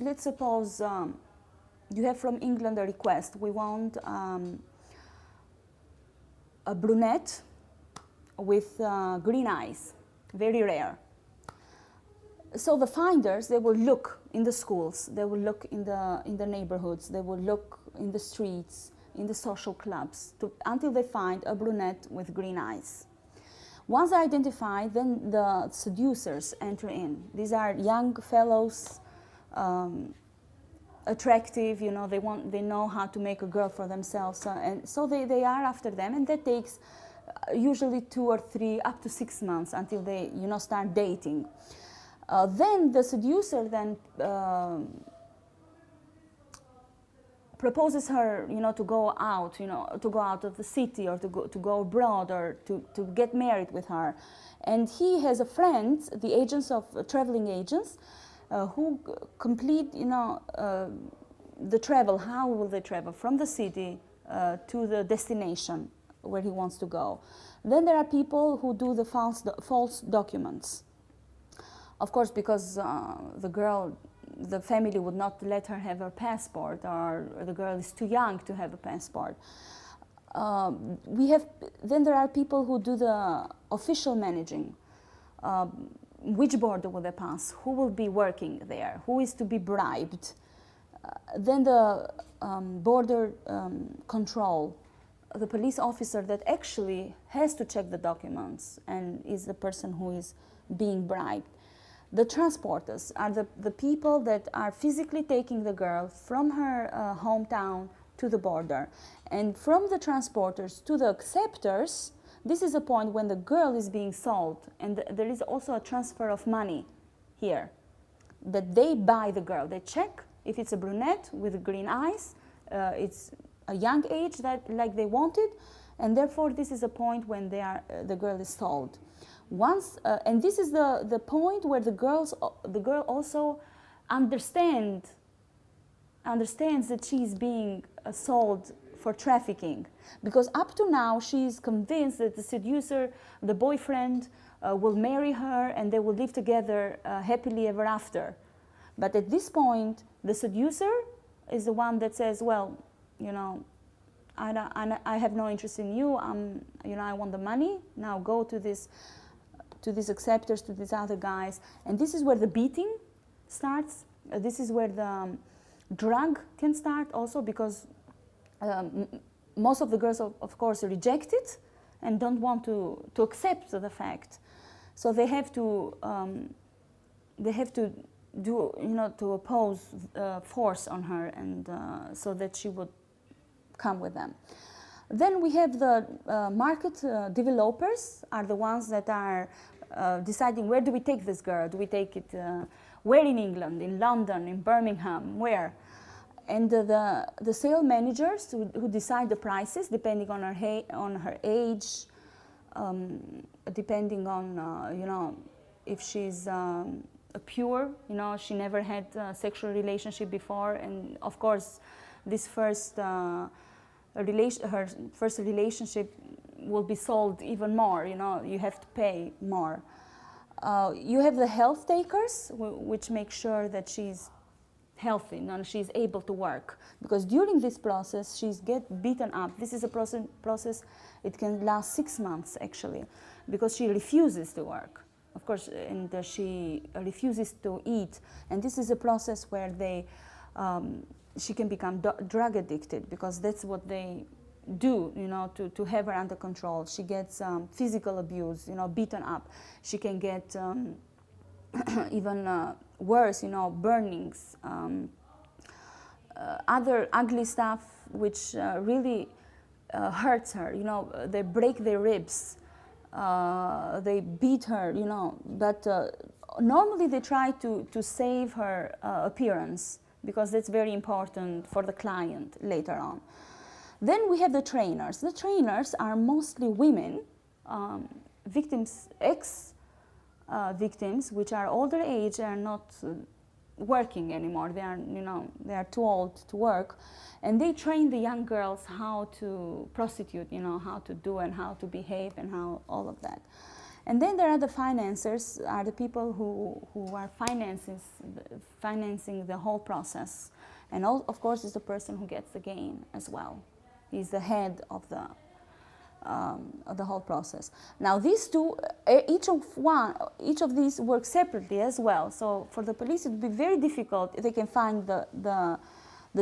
let's suppose you have from England a request. We want a brunette with green eyes, very rare. So the finders, they will look in the schools, they will look in the neighborhoods, they will look in the streets, in the social clubs, until they find a brunette with green eyes. Once they're identified, then the seducers enter in. These are young fellows, attractive, you know, they know how to make a girl for themselves, and so they are after them, and that takes usually 2 or 3, up to 6 months until they, you know, start dating. Then the seducer then proposes her, you know, to go out, you know, to go out of the city, or to go abroad, or to get married with her. And he has a friend, the agents of traveling agents, who complete, you know, the travel. How will they travel from the city to the destination where he wants to go? Then there are people who do the false documents. Of course, because the family would not let her have her passport, or the girl is too young to have a passport. Then there are people who do the official managing. Which border will they pass? Who will be working there? Who is to be bribed? Then the border control, the police officer that actually has to check the documents and is the person who is being bribed. The transporters are the people that are physically taking the girl from her hometown to the border. And from the transporters to the acceptors, this is a point when the girl is being sold, and there is also a transfer of money here, that they buy the girl. They check if it's a brunette with green eyes, it's a young age that like they wanted, and therefore this is a point when the girl is sold. Once, and this is the point where the girl also understands that she's being sold for trafficking, because up to now she is convinced that the seducer, the boyfriend, will marry her and they will live together happily ever after. But at this point, the seducer is the one that says, well, you know, I have no interest in you. You know, I want the money. Now go to these acceptors, to these other guys. And this is where the beating starts. This is where the drug can start also, because most of the girls, of course, reject it and don't want to accept the fact. So they have to do, you know, to oppose force on her, and so that she would come with them. Then we have the market developers are the ones that are deciding, where do we take this girl? Do we take it where in England, in London, in Birmingham, where? And the sale managers who decide the prices depending on her age, depending on you know, if she's pure, you know, she never had a sexual relationship before, and of course this her first relationship will be sold even more, you know, you have to pay more. You have the health takers, which make sure that she's healthy, you know, she's able to work, because during this process she's get beaten up. This is a process, it can last 6 months actually, because she refuses to work, of course, and she refuses to eat, and this is a process where she can become drug addicted, because that's what they do, you know, to have her under control. She gets physical abuse, you know, beaten up. She can get even worse, you know, burnings, other ugly stuff which really hurts her, you know. They break their ribs, they beat her, you know, but normally they try to save her appearance, because that's very important for the client later on. Then we have the trainers. The trainers are mostly women, victims, victims, which are older age, are not working anymore. They are, you know, they are too old to work, and they train the young girls how to prostitute, you know, how to do and how to behave and how all of that. And then there are the financiers, are the people who are financing the whole process. And of course, is the person who gets the gain as well. He's the head of the whole process. Now, these two, each of these work separately as well. So for the police, it would be very difficult. They can find the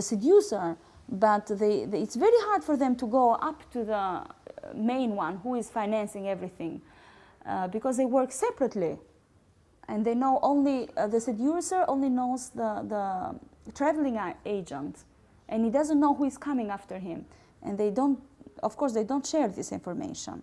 seducer, but it's very hard for them to go up to the main one who is financing everything, because they work separately, and they know only the seducer only knows the traveling agent, and he doesn't know who is coming after him, and they don't. Of course, they don't share this information.